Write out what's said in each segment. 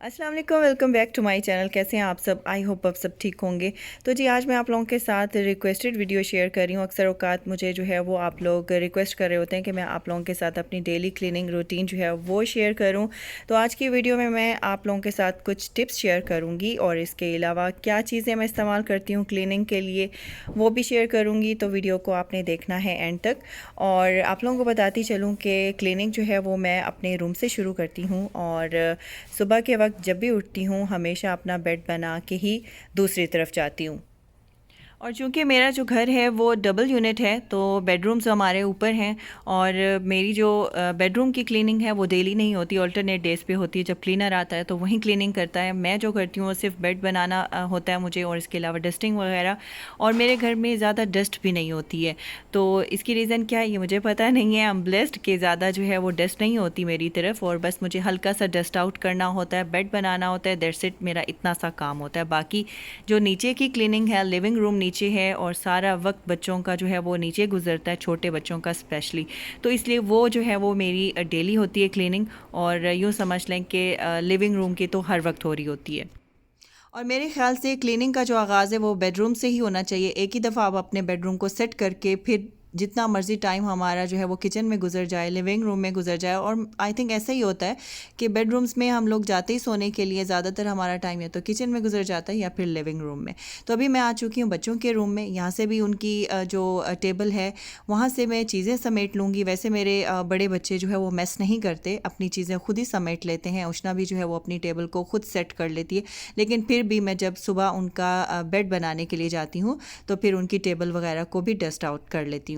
अस्सलाम वालेकुम, welcome back to my channel. कैसे हैं आप सब? आई होप आप सब ठीक होंगे। तो जी आज मैं आप लोगों के साथ रिक्वेस्टेड वीडियो शेयर कर रही हूँ। अक्सर औकात मुझे जो है वो आप लोग रिक्वेस्ट कर रहे होते हैं कि मैं आप लोगों के साथ अपनी डेली क्लीनिंग रूटीन जो है वो शेयर करूँ। तो आज की वीडियो में मैं आप लोगों के साथ कुछ टिप्स शेयर करूँगी और इसके अलावा क्या चीज़ें मैं इस्तेमाल करती हूँ क्लीनिंग के लिए वो भी शेयर करूँगी। तो वीडियो को आपने देखना है एंड तक। और आप लोगों को बताती चलूँ कि क्लीनिंग जो है वो मैं अपने रूम से शुरू करती हूँ और सुबह के वक्त जब भी उठती हूँ हमेशा अपना बेड बना के ही दूसरी तरफ जाती हूँ। और चूँकि मेरा जो घर है वो डबल यूनिट है तो बेडरूम्स हमारे ऊपर हैं और मेरी जो बेडरूम की क्लीनिंग है वो डेली नहीं होती, अल्टरनेट डेज़ पे होती है। जब क्लीनर आता है तो वहीं क्लीनिंग करता है। मैं जो करती हूँ वो सिर्फ बेड बनाना होता है मुझे, और इसके अलावा डस्टिंग वगैरह। और मेरे घर में ज़्यादा डस्ट भी नहीं होती है, तो इसकी रीज़न क्या है ये मुझे पता नहीं है। आई एम ब्लेस्ड कि ज़्यादा जो है वो डस्ट नहीं होती मेरी तरफ, और बस मुझे हल्का सा डस्ट आउट करना होता है, बेड बनाना होता है, दैट्स इट। मेरा इतना सा काम होता है। बाकी जो नीचे की क्लीनिंग है, लिविंग रूम नीचे है और सारा वक्त बच्चों का जो है वो नीचे गुजरता है, छोटे बच्चों का स्पेशली। तो इसलिए वो जो है वो मेरी डेली होती है क्लीनिंग। और यूँ समझ लें कि लिविंग रूम की तो हर वक्त हो रही होती है। और मेरे ख़्याल से क्लीनिंग का जो आगाज़ है वो बेडरूम से ही होना चाहिए। एक ही दफ़ा आप अपने बेडरूम को सेट करके फिर जितना मर्ज़ी टाइम हमारा जो है वो किचन में गुजर जाए, लिविंग रूम में गुजर जाए। और आई थिंक ऐसा ही होता है कि बेडरूम्स में हम लोग जाते ही सोने के लिए ज़्यादातर हमारा टाइम या तो किचन में गुजर जाता है या फिर लिविंग रूम में। तो अभी मैं आ चुकी हूँ बच्चों के रूम में। यहाँ से भी उनकी जो टेबल है वहाँ से मैं चीज़ें समेट लूँगी। वैसे मेरे बड़े बच्चे जो है वो मेस नहीं करते, अपनी चीज़ें खुद ही समेट लेते हैं। उष्ना भी जो है वो अपनी टेबल को खुद सेट कर लेती है। लेकिन फिर भी मैं जब सुबह उनका बेड बनाने के लिए जाती हूँ तो फिर उनकी टेबल वगैरह को भी डस्ट आउट कर लेती हूँ।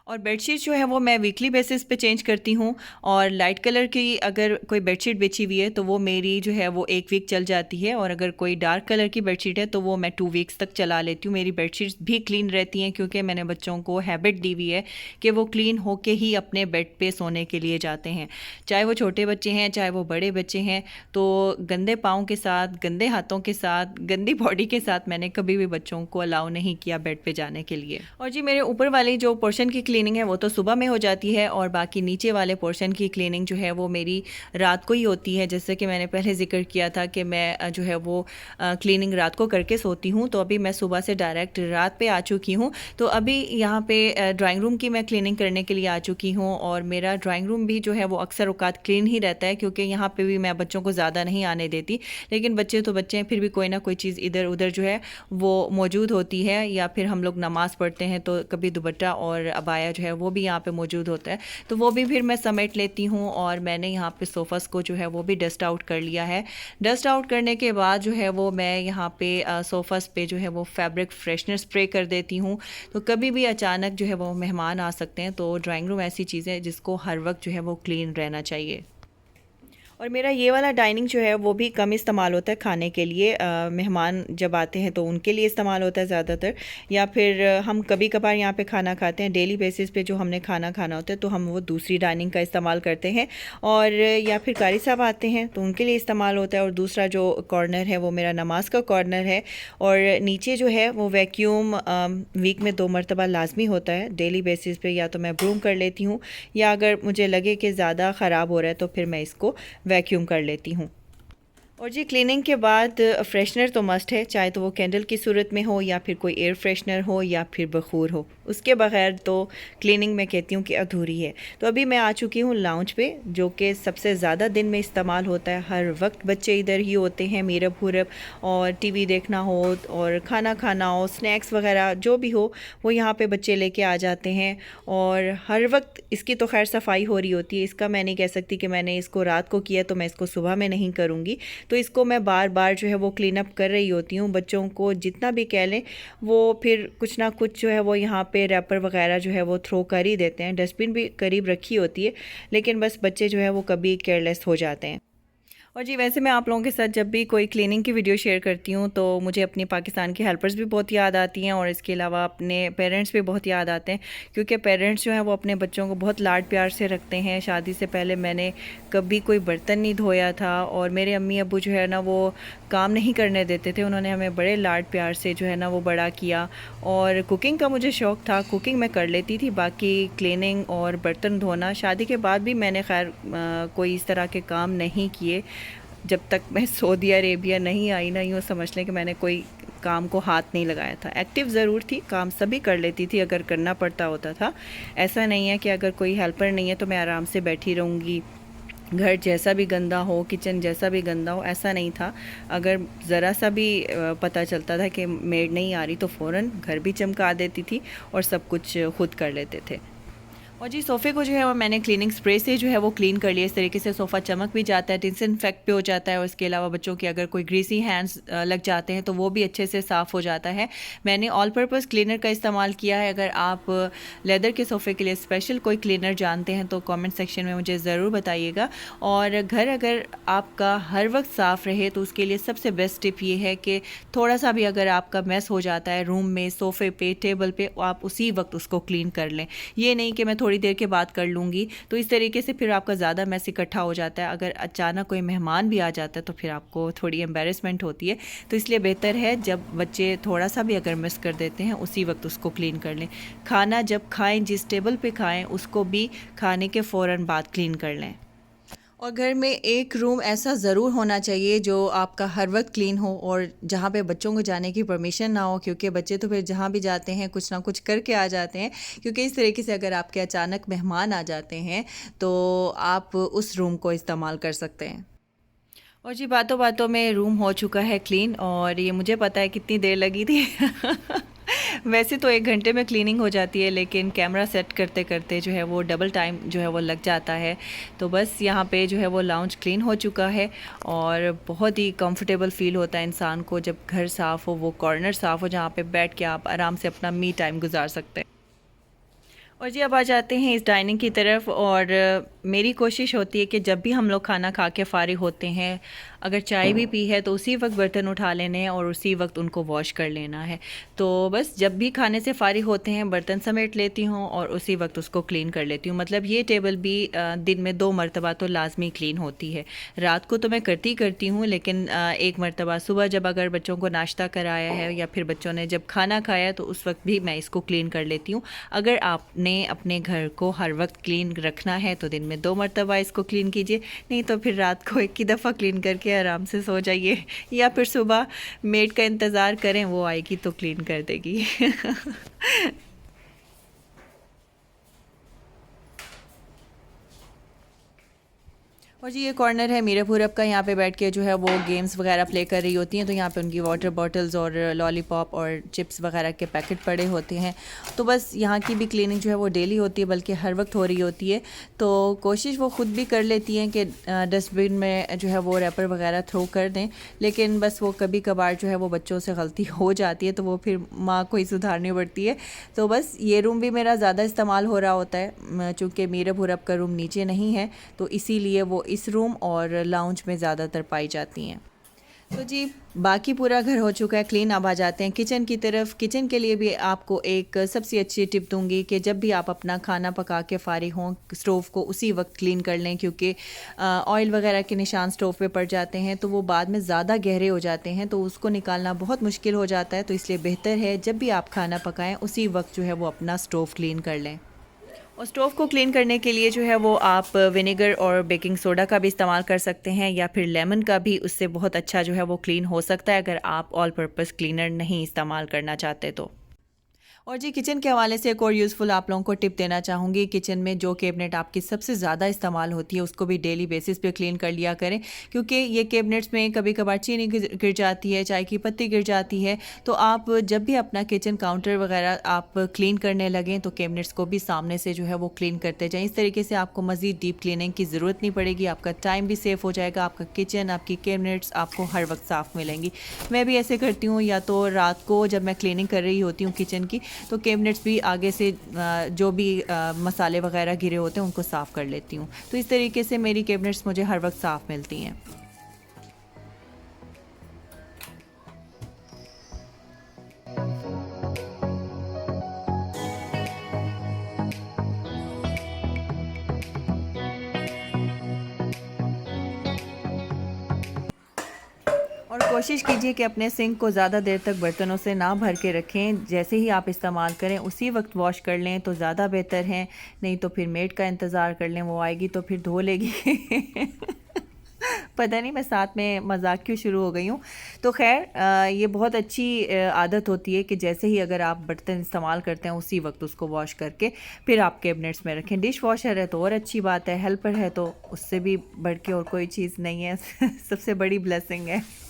और बेडशीट जो है वो मैं वीकली बेसिस पे चेंज करती हूँ। और लाइट कलर की अगर कोई बेडशीट बिछी हुई है तो वो मेरी जो है वो 1 वीक चल जाती है, और अगर कोई डार्क कलर की बेडशीट है तो वो मैं 2 वीक्स तक चला लेती हूँ। मेरी बेडशीट्स भी क्लीन रहती हैं क्योंकि मैंने बच्चों को हैबिट दी हुई है कि वो क्लीन होके ही अपने बेड पे सोने के लिए जाते हैं। चाहे वो छोटे बच्चे हैं चाहे वो बड़े बच्चे हैं, तो गंदे पाँव के साथ, गंदे हाथों के साथ, गंदी बॉडी के साथ मैंने कभी भी बच्चों को अलाउ नहीं किया बेड पे जाने के लिए। और जी मेरे ऊपर वाली जो पोर्शन की क्लीनिंग है वो तो सुबह में हो जाती है, और बाकी नीचे वाले पोर्शन की क्लीनिंग जो है वो मेरी रात को ही होती है। जैसे कि मैंने पहले ज़िक्र किया था कि मैं जो है वो क्लीनिंग रात को करके सोती हूँ, तो अभी मैं सुबह से डायरेक्ट रात पे आ चुकी हूँ। तो अभी यहाँ पे ड्राइंग रूम की मैं क्लीनिंग करने के लिए आ चुकी हूँ, और मेरा ड्राइंग रूम भी जो है वो अक्सर औकात क्लीन ही रहता है क्योंकि यहाँ पे भी मैं बच्चों को ज़्यादा नहीं आने देती। लेकिन बच्चे तो बच्चे हैं, फिर भी कोई ना कोई चीज़ इधर उधर जो है वो मौजूद होती है, या फिर हम लोग नमाज़ पढ़ते हैं तो कभी दुपट्टा और अबाया जो है वो भी यहाँ पे मौजूद होता है, तो वो भी फिर मैं समेट लेती हूँ। और मैंने यहाँ पे सोफ़ास को जो है वो भी डस्ट आउट कर लिया है। डस्ट आउट करने के बाद जो है वो मैं यहाँ पे सोफ़ास पे जो है वो फैब्रिक फ्रेशनर स्प्रे कर देती हूँ। तो कभी भी अचानक जो है वो मेहमान आ सकते हैं, तो ड्राइंग रूम ऐसी चीज़ है जिसको हर वक्त जो है वो क्लीन रहना चाहिए। और मेरा ये वाला डाइनिंग जो है वो भी कम इस्तेमाल होता है खाने के लिए। मेहमान जब आते हैं तो उनके लिए इस्तेमाल होता है ज़्यादातर, या फिर हम कभी कभार यहाँ पे खाना खाते हैं। डेली बेसिस पे जो हमने खाना खाना होता है तो हम वो दूसरी डाइनिंग का इस्तेमाल करते हैं। और या फिर कारी साहब आते हैं तो उनके लिए इस्तेमाल होता है। और दूसरा जो कॉर्नर है वो मेरा नमाज का कॉर्नर है। और नीचे जो है वो वैक्यूम वीक में 2 मरतबा लाजमी होता है डेली बेसिस पे। या तो मैं ब्रूम कर लेती हूँ, या अगर मुझे लगे कि ज़्यादा ख़राब हो रहा है तो फिर मैं इसको वैक्यूम कर लेती हूँ। और जी क्लीनिंग के बाद फ्रेशनर तो मस्ट है, चाहे तो वो कैंडल की सूरत में हो या फिर कोई एयर फ्रेशनर हो या फिर बखूर हो। उसके बगैर तो क्लीनिंग मैं कहती हूँ कि अधूरी है। तो अभी मैं आ चुकी हूँ लाउंज पे, जो कि सबसे ज़्यादा दिन में इस्तेमाल होता है। हर वक्त बच्चे इधर ही होते हैं, मीरब हुरब, और टीवी देखना हो और खाना खाना हो, स्नैक्स वगैरह जो भी हो वो यहाँ पे बच्चे लेके आ जाते हैं। और हर वक्त इसकी तो खैर सफाई हो रही होती है। इसका मैं नहीं कह सकती कि मैंने इसको रात को किया तो मैं इसको सुबह में नहीं करूँगी। तो इसको मैं बार बार जो है वो क्लीन अप कर रही होती हूँ। बच्चों को जितना भी कह लें वो फिर कुछ ना कुछ जो है वो यहाँ पे रैपर वगैरह जो है वो थ्रो कर ही देते हैं। डस्टबिन भी करीब रखी होती है, लेकिन बस बच्चे जो है वो कभी केयरलेस हो जाते हैं। और जी वैसे मैं आप लोगों के साथ जब भी कोई क्लीनिंग की वीडियो शेयर करती हूँ तो मुझे अपनी पाकिस्तान की हेल्पर्स भी बहुत याद आती हैं, और इसके अलावा अपने पेरेंट्स भी बहुत याद आते हैं। क्योंकि पेरेंट्स जो हैं वो अपने बच्चों को बहुत लाड प्यार से रखते हैं। शादी से पहले मैंने कभी कोई बर्तन नहीं धोया था, और मेरे अम्मी अब्बू जो है ना वो काम नहीं करने देते थे। उन्होंने हमें बड़े लाड प्यार से जो है ना वो बड़ा किया। और कुकिंग का मुझे शौक़ था, कुकिंग मैं कर लेती थी। बाकी क्लीनिंग और बर्तन धोना शादी के बाद भी मैंने खैर कोई इस तरह के काम नहीं किए। जब तक मैं सऊदी अरेबिया नहीं आई ना, यूँ समझ लें कि मैंने कोई काम को हाथ नहीं लगाया था। एक्टिव ज़रूर थी, काम सभी कर लेती थी अगर करना पड़ता होता था। ऐसा नहीं है कि अगर कोई हेल्पर नहीं है तो मैं आराम से बैठी रहूँगी, घर जैसा भी गंदा हो, किचन जैसा भी गंदा हो, ऐसा नहीं था। अगर ज़रा सा भी पता चलता था कि मेड नहीं आ रही तो फ़ौरन घर भी चमका देती थी और सब कुछ खुद कर लेते थे। और जी सोफ़े को जो है वो मैंने क्लीनिंग स्प्रे से जो है वो क्लीन कर लिया। इस तरीके से सोफ़ा चमक भी जाता है, डिसइंफेक्ट भी हो जाता है और इसके अलावा बच्चों के अगर कोई ग्रीसी हैंड्स लग जाते हैं तो वो भी अच्छे से साफ़ हो जाता है। मैंने ऑल पर्पज़ क्लीनर का इस्तेमाल किया है। अगर आप लेदर के सोफ़े के लिए स्पेशल कोई क्लीनर जानते हैं तो कमेंट सेक्शन में मुझे ज़रूर बताइएगा। और घर अगर आपका हर वक्त साफ़ रहे तो उसके लिए सबसे बेस्ट टिप ये है कि थोड़ा सा भी अगर आपका मैस हो जाता है रूम में, सोफ़े पे, टेबल पे, आप उसी वक्त उसको क्लीन कर लें। ये नहीं कि मैं थोड़ी देर के बाद कर लूँगी, तो इस तरीके से फिर आपका ज़्यादा मैस इकट्ठा हो जाता है। अगर अचानक कोई मेहमान भी आ जाता है तो फिर आपको थोड़ी एम्बेरसमेंट होती है। तो इसलिए बेहतर है जब बच्चे थोड़ा सा भी अगर मिस कर देते हैं उसी वक्त उसको क्लीन कर लें। खाना जब खाएं, जिस टेबल पे खाएं उसको भी खाने के फ़ौरन बाद क्लीन कर लें। और घर में एक रूम ऐसा ज़रूर होना चाहिए जो आपका हर वक्त क्लीन हो और जहाँ पे बच्चों को जाने की परमिशन ना हो, क्योंकि बच्चे तो फिर जहाँ भी जाते हैं कुछ ना कुछ करके आ जाते हैं। क्योंकि इस तरीके से अगर आपके अचानक मेहमान आ जाते हैं तो आप उस रूम को इस्तेमाल कर सकते हैं। और जी बातों बातों में रूम हो चुका है क्लीन और ये मुझे पता है कितनी देर लगी थी। वैसे तो 1 घंटे में क्लीनिंग हो जाती है, लेकिन कैमरा सेट करते करते जो है वो डबल टाइम जो है वो लग जाता है। तो बस यहाँ पे जो है वो लाउंज क्लीन हो चुका है और बहुत ही कंफर्टेबल फ़ील होता है इंसान को जब घर साफ़ हो, वो कॉर्नर साफ़ हो जहाँ पे बैठ के आप आराम से अपना मी टाइम गुजार सकते हैं। और जी अब आ जाते हैं इस डाइनिंग की तरफ। और मेरी कोशिश होती है कि जब भी हम लोग खाना खा के फ़ारिग होते हैं, अगर चाय भी पी है तो उसी वक्त बर्तन उठा लेने हैं और उसी वक्त उनको वॉश कर लेना है। तो बस जब भी खाने से फ़ारिग होते हैं बर्तन समेट लेती हूँ और उसी वक्त उसको क्लीन कर लेती हूँ। मतलब ये टेबल भी दिन में 2 मरतबा तो लाजमी क्लीन होती है। रात को तो मैं करती हूँ, लेकिन एक मरतबा सुबह जब अगर बच्चों को नाश्ता कराया है या फिर बच्चों ने जब खाना खाया तो उस वक्त भी मैं इसको क्लीन कर लेती हूँ। अगर आपने अपने घर को हर वक्त क्लीन रखना है तो दिन में 2 मरतबा इसको क्लीन कीजिए, नहीं तो फिर रात को एक ही दफ़ा क्लीन करके आराम से सो जाइए या फिर सुबह मेड का इंतज़ार करें, वो आएगी तो क्लीन कर देगी। और जी ये कॉर्नर है मीरा पूरब का। यहाँ पे बैठ के जो है वो गेम्स वगैरह प्ले कर रही होती हैं, तो यहाँ पे उनकी वाटर बॉटल्स और लॉलीपॉप और चिप्स वगैरह के पैकेट पड़े होते हैं। तो बस यहाँ की भी क्लीनिंग जो है वो डेली होती है, बल्कि हर वक्त हो रही होती है। तो कोशिश वो ख़ुद भी कर लेती हैं कि डस्टबिन में जो है वो रैपर वगैरह थ्रो कर दें, लेकिन बस वो कभी कभार जो है वो बच्चों से गलती हो जाती है तो वो फिर माँ को ही सुधारनी पड़ती है। तो बस ये रूम भी मेरा ज़्यादा इस्तेमाल हो रहा होता है, चूँकि मीरा पूरब का रूम नीचे नहीं है तो इसीलिए वो इस रूम और लाउंज में ज़्यादातर पाई जाती हैं। तो जी बाकी पूरा घर हो चुका है क्लीन। अब आ जाते हैं किचन की तरफ। किचन के लिए भी आपको एक सबसे अच्छी टिप दूंगी कि जब भी आप अपना खाना पका के फ़ारिग हों, स्टोव को उसी वक्त क्लीन कर लें, क्योंकि ऑयल वगैरह के निशान स्टोव पे पड़ जाते हैं तो वो बाद में ज़्यादा गहरे हो जाते हैं, तो उसको निकालना बहुत मुश्किल हो जाता है। तो इसलिए बेहतर है जब भी आप खाना पकाएँ उसी वक्त जो है वो अपना स्टोव क्लीन कर लें। और स्टोव को क्लीन करने के लिए जो है वो आप विनेगर और बेकिंग सोडा का भी इस्तेमाल कर सकते हैं या फिर लेमन का भी, उससे बहुत अच्छा जो है वो क्लीन हो सकता है अगर आप ऑल पर्पस क्लीनर नहीं इस्तेमाल करना चाहते तो। और जी किचन के हवाले से एक और यूज़फुल आप लोगों को टिप देना चाहूँगी। किचन में जो कैबिनेट आपकी सबसे ज़्यादा इस्तेमाल होती है उसको भी डेली बेसिस पे क्लीन कर लिया करें, क्योंकि ये कैबिनेट्स में कभी कभार चीनी गिर जाती है, चाय की पत्ती गिर जाती है। तो आप जब भी अपना किचन काउंटर वगैरह आप क्लीन करने लगें तो कैबिनेट्स को भी सामने से जो है वो क्लीन करते जाएँ। इस तरीके से आपको मज़ीद डीप क्लीनिंग की ज़रूरत नहीं पड़ेगी, आपका टाइम भी सेफ़ हो जाएगा, आपका किचन, आपकी कैबिनेट्स आपको हर वक्त साफ़ मिलेंगी। मैं भी ऐसे करती हूँ, या तो रात को जब मैं क्लीनिंग कर रही होती हूँ किचन की तो कैबिनेट्स भी आगे से जो भी मसाले वगैरह गिरे होते हैं उनको साफ़ कर लेती हूँ। तो इस तरीके से मेरी कैबिनेट्स मुझे हर वक्त साफ़ मिलती हैं। और कोशिश कीजिए कि अपने सिंक को ज़्यादा देर तक बर्तनों से ना भर के रखें। जैसे ही आप इस्तेमाल करें उसी वक्त वॉश कर लें तो ज़्यादा बेहतर है, नहीं तो फिर मेड का इंतज़ार कर लें, वो आएगी तो फिर धो लेगी। पता नहीं मैं साथ में मजाक क्यों शुरू हो गई हूँ। तो खैर ये बहुत अच्छी आदत होती है कि जैसे ही अगर आप बर्तन इस्तेमाल करते हैं उसी वक्त उसको वॉश करके फिर आप कैबिनेट्स में रखें। डिश वॉशर है तो और अच्छी बात है, हेल्पर है तो उससे भी बढ़ के और कोई चीज़ नहीं है। सबसे बड़ी ब्लेसिंग है।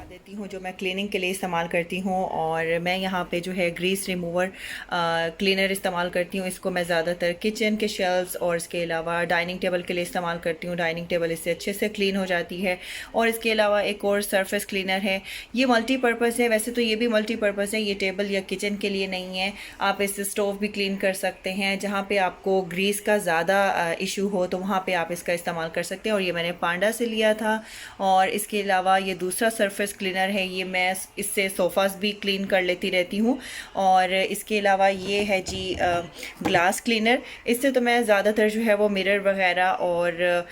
देती हूँ जो मैं क्लीनिंग के लिए इस्तेमाल करती हूँ, और मैं यहाँ पे जो है ग्रीस रिमूवर क्लीनर इस्तेमाल करती हूँ। इसको मैं ज़्यादातर किचन के शेल्फ्स और इसके अलावा डाइनिंग टेबल के लिए इस्तेमाल करती हूँ। डाइनिंग टेबल इससे अच्छे से क्लीन हो जाती है। और इसके अलावा एक और सरफेस क्लीनर है, ये मल्टीपर्पज़ है। वैसे तो ये भी मल्टीपर्पज़ है, ये टेबल या किचन के लिए नहीं है। आप इससे स्टोव भी क्लीन कर सकते हैं। जहाँ पर आपको ग्रीस का ज़्यादा इशू हो तो वहाँ पर आप इसका इस्तेमाल कर सकते हैं। और ये मैंने पांडा से लिया था। और इसके अलावा ये दूसरा सरफेस क्लीनर है, ये मैं इससे सोफ़ास भी क्लीन कर लेती रहती हूँ। और इसके अलावा ये है जी ग्लास क्लीनर। इससे तो मैं ज़्यादातर जो है वो मिरर वगैरह और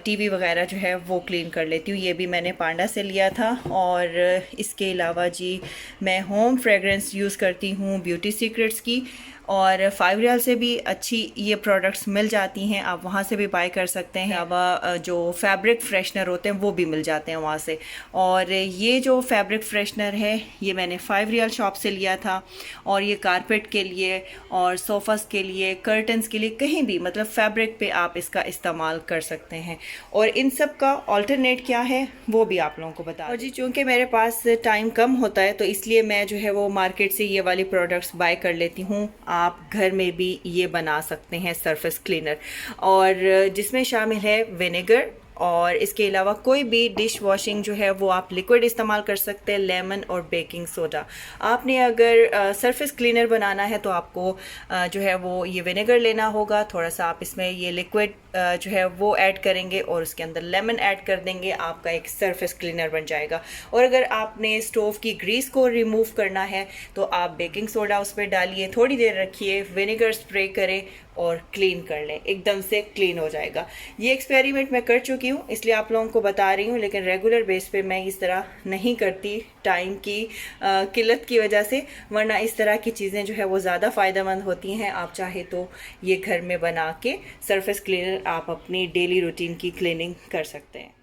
टीवी वगैरह जो है वो क्लीन कर लेती हूँ। ये भी मैंने पांडा से लिया था। और इसके अलावा जी मैं होम फ्रेगरेंस यूज़ करती हूँ ब्यूटी सीक्रेट्स की, और 5 रियाल से भी अच्छी ये प्रोडक्ट्स मिल जाती हैं, आप वहाँ से भी बाय कर सकते हैं। अब जो फैब्रिक फ्रेशनर होते हैं वो भी मिल जाते हैं वहाँ से। और ये जो फैब्रिक फ्रेशनर है ये मैंने 5 रियाल शॉप से लिया था। और ये कारपेट के लिए और सोफ़ास के लिए, कर्टन्स के लिए, कहीं भी मतलब फैब्रिक पे आप इसका इस्तेमाल कर सकते हैं। और इन सब का ऑल्टरनेट क्या है वो भी आप लोगों को बता। और जी चूँकि मेरे पास टाइम कम होता है तो इसलिए मैं जो है वो मार्केट से ये वाली प्रोडक्ट्स बाय कर लेती हूँ। आप घर में भी ये बना सकते हैं सरफेस क्लीनर, और जिसमें शामिल है विनेगर। और इसके अलावा कोई भी डिश वॉशिंग जो है वो आप लिक्विड इस्तेमाल कर सकते हैं, लेमन और बेकिंग सोडा। आपने अगर सरफेस क्लीनर बनाना है तो आपको जो है वो ये विनेगर लेना होगा। थोड़ा सा आप इसमें ये लिक्विड जो है वो ऐड करेंगे और उसके अंदर लेमन ऐड कर देंगे, आपका एक सरफेस क्लीनर बन जाएगा। और अगर आपने स्टोव की ग्रीस को रिमूव करना है तो आप बेकिंग सोडा उस पर डालिए, थोड़ी देर रखिए, विनेगर स्प्रे करें और क्लीन कर लें, एकदम से क्लीन हो जाएगा। ये एक्सपेरिमेंट मैं कर चुकी हूँ इसलिए आप लोगों को बता रही हूँ, लेकिन रेगुलर बेस पे मैं इस तरह नहीं करती टाइम की किल्लत की वजह से, वरना इस तरह की चीज़ें जो है वो ज़्यादा फ़ायदेमंद होती हैं। आप चाहे तो ये घर में बना के सरफेस क्लीनर आप अपनी डेली रूटीन की क्लीनिंग कर सकते हैं।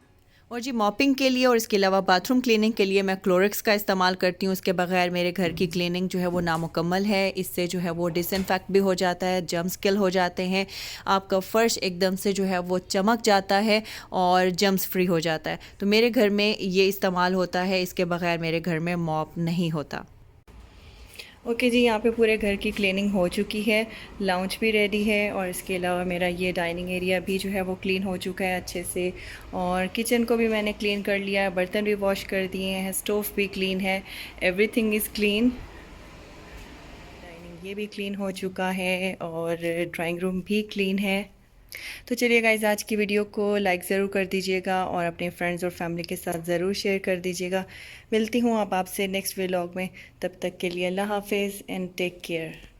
और जी मॉपिंग के लिए और इसके अलावा बाथरूम क्लीनिंग के लिए मैं क्लोरेक्स का इस्तेमाल करती हूँ। इसके बगैर मेरे घर की क्लीनिंग जो है वो नामुकम्मल है। इससे जो है वो डिसइंफेक्ट भी हो जाता है, जर्म्स किल हो जाते हैं, आपका फ़र्श एकदम से जो है वो चमक जाता है और जर्म्स फ्री हो जाता है। तो मेरे घर में ये इस्तेमाल होता है, इसके बगैर मेरे घर में मॉप नहीं होता। ओके जी, यहाँ पे पूरे घर की क्लीनिंग हो चुकी है, लाउंज भी रेडी है, और इसके अलावा मेरा ये डाइनिंग एरिया भी जो है वो क्लीन हो चुका है अच्छे से। और किचन को भी मैंने क्लीन कर लिया है, बर्तन भी वॉश कर दिए हैं, स्टोव भी क्लीन है, एवरीथिंग इज़ क्लीन। डाइनिंग ये भी क्लीन हो चुका है और ड्राइंग रूम भी क्लीन है। तो चलिए गाइस, आज की वीडियो को लाइक ज़रूर कर दीजिएगा और अपने फ्रेंड्स और फैमिली के साथ ज़रूर शेयर कर दीजिएगा। मिलती हूँ अब आपसे नेक्स्ट व्लॉग में, तब तक के लिए अल्लाह हाफिज़ एंड टेक केयर।